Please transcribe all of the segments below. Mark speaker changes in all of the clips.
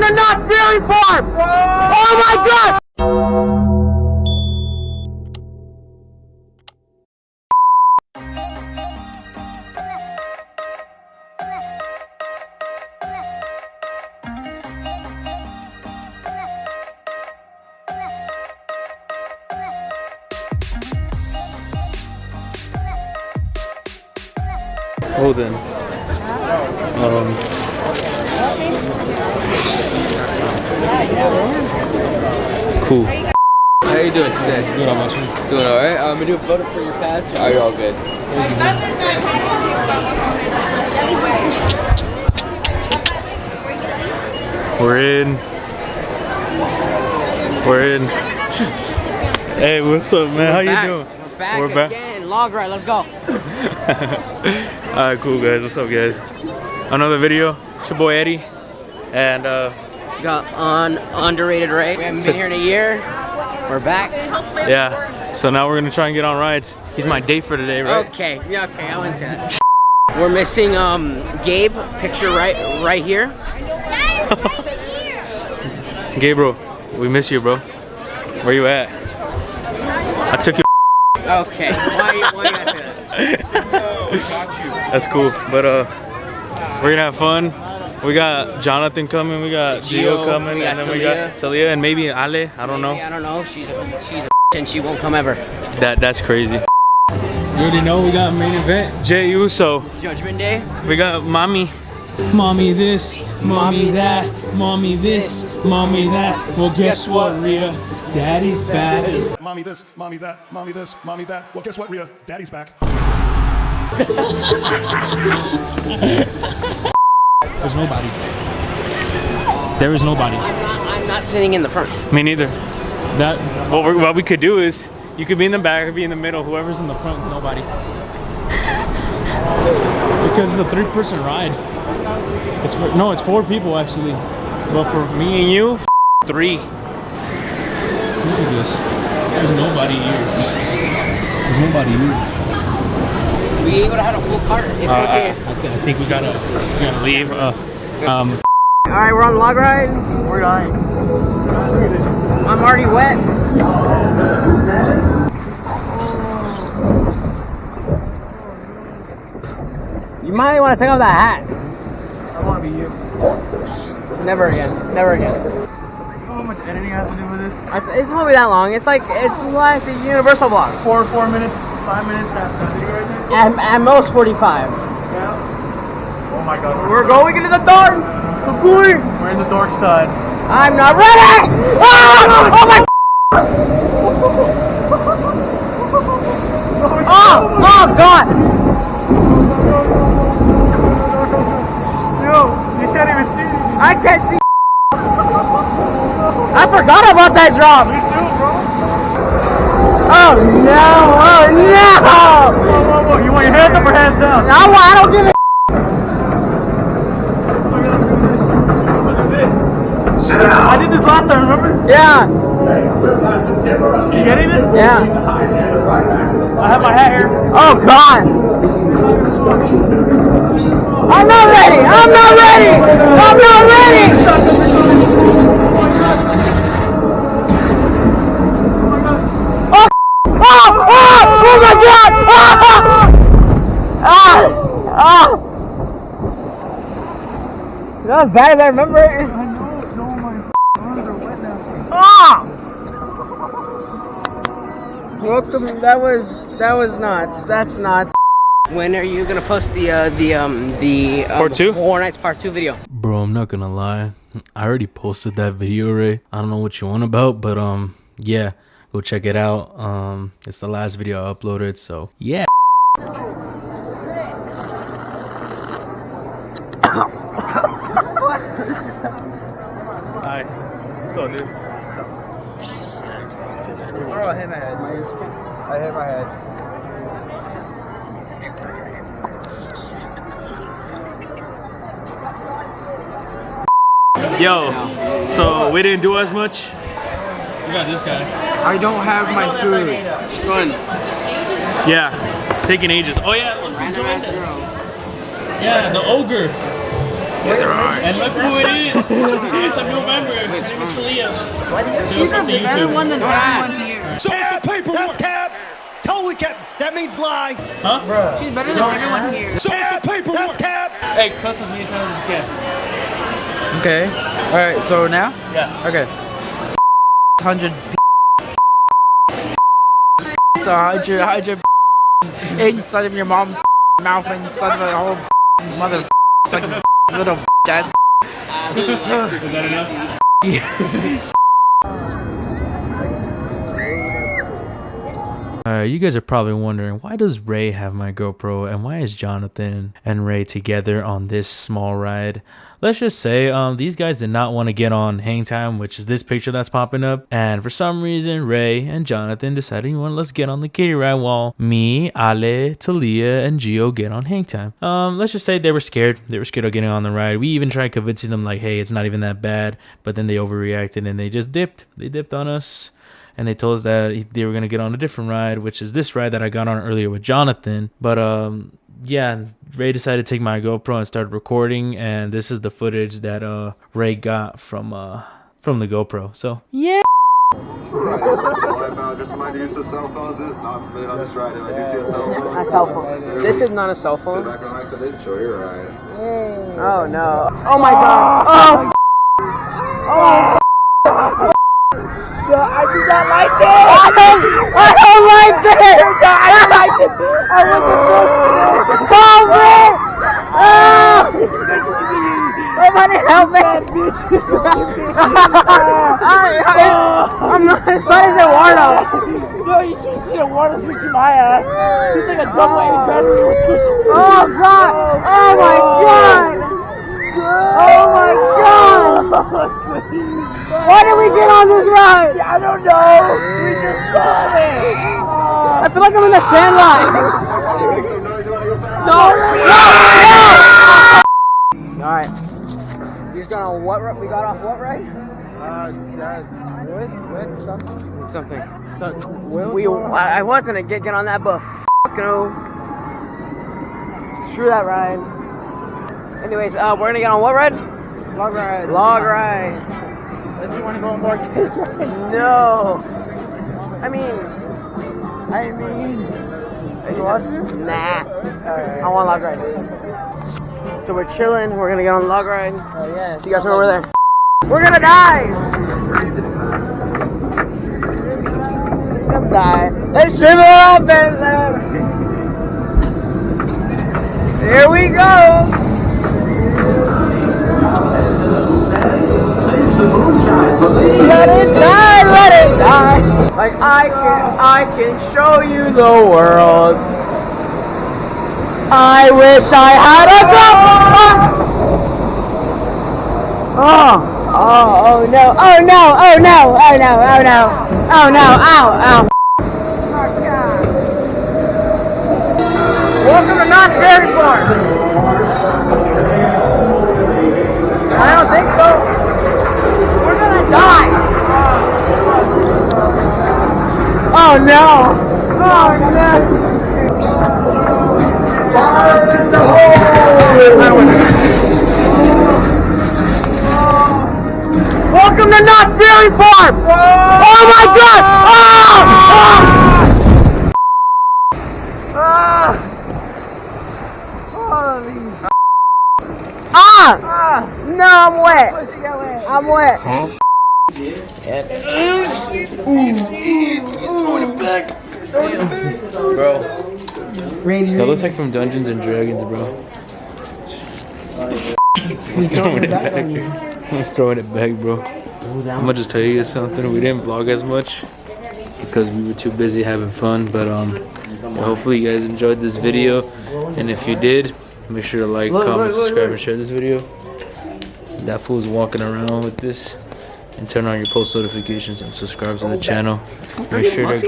Speaker 1: the Knott's Berry Farm! Oh my God!
Speaker 2: Hold on. Cool.
Speaker 3: How you doing today?
Speaker 2: Good, how about you?
Speaker 3: Doing alright. I'm gonna do a photo for your pass. Are you all good?
Speaker 2: We're in. We're in. Hey, what's up, man? How you doing?
Speaker 1: We're back again. Log ride, let's go.
Speaker 2: Alright, cool guys. What's up, guys? Another video. It's your boy Eddie. And
Speaker 1: Got on Underrated Ray. We haven't been here in a year. We're back.
Speaker 2: yeah. So now we're gonna try and get on rides. He's my date for today, right?
Speaker 1: Okay, yeah, okay, I wouldn't say that. We're missing Gabe, picture right here.
Speaker 2: Gabriel, we miss you, bro. Where you at? I took you.
Speaker 1: Okay, why you gotta say that?
Speaker 2: That's cool. But we're gonna have fun. We got Jonathan coming, we got Gio coming,
Speaker 1: we got
Speaker 2: and then we got Talia and maybe Ale. I don't know.
Speaker 1: I don't know. She's a and she won't come ever.
Speaker 2: That's crazy. You already know we got main event. Jey Uso.
Speaker 1: Judgment Day.
Speaker 2: We got mommy. Mommy this, mommy that, mommy this, mommy that. Well, guess what, Rhea? Daddy's back.
Speaker 4: Mommy this, mommy that, mommy this, mommy that. Well, guess what, Rhea? Daddy's back.
Speaker 2: There's nobody. There is nobody.
Speaker 1: I'm not sitting in the front.
Speaker 2: Me neither. That what we could do is you could be in the back or be in the middle. Whoever's in the front, nobody. Because it's a 3-person ride. It's 4 people actually. But for me and you, 3. Look at this. There's nobody here. There's nobody here.
Speaker 1: We able to have a full cart.
Speaker 2: I think we gotta leave.
Speaker 1: All right, we're on the log ride. We're dying. I'm already wet. You might want to take off that hat.
Speaker 5: I want to be you.
Speaker 1: Never again. Never again.
Speaker 5: You know how much editing I have to do with this?
Speaker 1: It's not be that long. It's like a Universal vlog.
Speaker 5: 4 minutes, 5 minutes, that's video right there?
Speaker 1: At most 45.
Speaker 5: Yeah. Oh my god.
Speaker 1: We're going into the dark.
Speaker 5: We're in the dark side.
Speaker 1: I'm not ready! Ah! Oh my! Oh God!
Speaker 5: Yo, you can't even see me.
Speaker 1: I can't see. I forgot about that drop.
Speaker 5: Me too, bro.
Speaker 1: Oh no! Oh no!
Speaker 5: Whoa. You want your hands up or hands down?
Speaker 1: I don't give a.
Speaker 5: I did this last time, remember?
Speaker 1: Yeah.
Speaker 5: You getting this?
Speaker 1: Yeah.
Speaker 5: I have my hat here.
Speaker 1: Oh God! I'm not ready! I'm not ready! I'm not ready! Oh! Oh! Oh! Oh my God! Not as bad as I remember it.
Speaker 5: I know, no, my arms are wet now.
Speaker 1: Ah! Welcome. That was nuts. That's nuts. When are you gonna post the
Speaker 2: Part 2?
Speaker 1: Horror Nights Part 2 video?
Speaker 2: Bro, I'm not gonna lie. I already posted that video, Ray. I don't know what you want about, but yeah, go check it out. It's the last video I uploaded, so yeah. Hi. What's up, dude?
Speaker 3: Oh, I hit my head. I hit my head.
Speaker 2: Yo, so we didn't do as much. We got this guy.
Speaker 3: I don't have my food. Run.
Speaker 2: Yeah, taking ages. Oh yeah, look who joined us. Yeah, the ogre. And look who it is. It's a new member. His name is Talia. She's a better one than everyone here.
Speaker 4: Show us the paperwork. That's cap. Totally cap. That means lie.
Speaker 2: Huh?
Speaker 6: She's better than everyone here.
Speaker 4: Show us the paperwork. That's cap.
Speaker 2: Hey, cuss as many times as you can.
Speaker 3: Okay. All right. So now.
Speaker 2: Yeah.
Speaker 3: Okay. 100. So 100 inside of your mom's mouth and inside of a whole mother sucking little ass.
Speaker 2: Is that enough? Alright, you guys are probably wondering, why does Ray have my GoPro and why is Jonathan and Ray together on this small ride? Let's just say these guys did not want to get on Hang Time, which is this picture that's popping up, and for some reason Ray and Jonathan decided, you know what, let's get on the kiddie ride while me, Ale, Talia, and Gio get on Hang Time. Let's just say they were scared of getting on the ride. We even tried convincing them like, hey, it's not even that bad, but then they overreacted and they just dipped on us. And they told us that they were going to get on a different ride, which is this ride that I got on earlier with Jonathan. But yeah, Ray decided to take my GoPro and started recording. And this is the footage that Ray got from the GoPro. So, yeah.
Speaker 7: Just remind you, use of cell phones is not permitted on this ride. If I do see a cell phone.
Speaker 1: A cell phone. This is not a cell
Speaker 7: Sit
Speaker 1: phone.
Speaker 7: back, relax, and enjoy your ride.
Speaker 1: Oh no. Oh my god. Oh. Oh. I do not like this! I don't like this! I don't like this! I want to help me! Somebody help me! I'm not as bad as Eduardo.
Speaker 5: No, you should have seen Eduardo switching my ass. He's like a double-A battery with switching.
Speaker 1: Oh god! Oh my god! Oh my god! Why did we get on this ride?
Speaker 5: I don't know. We just saw it.
Speaker 1: I feel like I'm in the stand line.
Speaker 7: You make some noise, you want to go fast?
Speaker 1: No! Alright. He's gonna what? We got off what ride? With something. I wanted to get on that, but no. Screw that ride. Anyways, we're gonna get on what ride? Log ride. Log ride.
Speaker 5: Unless you want to go on more kids ride.
Speaker 1: No. I mean.
Speaker 5: You want to?
Speaker 1: Nah. I want log ride. So we're chilling. We're gonna get on the log ride.
Speaker 5: Oh yeah.
Speaker 1: See you guys are over there. We're gonna die. We're gonna die. Let's shimmer up and here we go. Let it die, let it die. Like I can show you the world. I wish I had a gun. Oh no, oh no, oh no, oh no, oh no, oh no, ow, ow. Oh god. Welcome to Not Very Far. I don't think so. We're gonna die. Oh no! Oh no! Fire in the hole! Welcome to Not Very Far! Oh my god! No, I'm wet. I'm wet. Huh?
Speaker 3: Bro.
Speaker 2: That looks like from Dungeons and Dragons, bro. He's throwing it back. I'm throwing it back, bro. I'm gonna just tell you guys something. We didn't vlog as much because we were too busy having fun. But hopefully you guys enjoyed this video. And if you did, make sure to like, comment, subscribe, and share this video. That fool's walking around with this. And turn on your post notifications and subscribe to the channel. Make sure to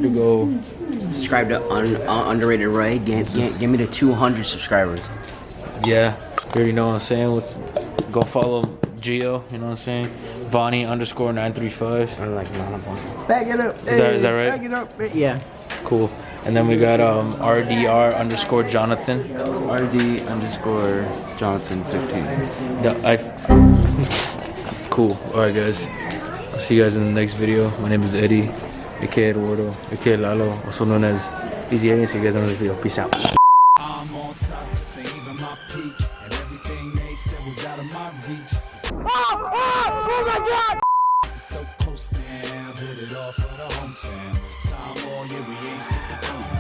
Speaker 2: go.
Speaker 8: Subscribe to Underrated Ray. Give me the 200 subscribers.
Speaker 2: Yeah, you already know what I'm saying. Let's go follow Gio. You know what I'm saying? Vonnie_935.
Speaker 8: I like
Speaker 3: Back it up.
Speaker 2: Is that right?
Speaker 3: Back it up. Yeah.
Speaker 2: Cool. And then we got RDR underscore Jonathan.
Speaker 9: RD underscore Jonathan 15.
Speaker 2: Cool. Alright guys. I'll see you guys in the next video. My name is Eddie, aka Eduardo, aka Lalo, also known as Easy Eddie. See you guys in the next video. Peace out.
Speaker 10: I'm on top, this ain't even my peak. And everything they said was out of my reach.
Speaker 1: Oh my God!
Speaker 10: So close now, did it all for the hometown. Time all, yeah, we ain't skipped the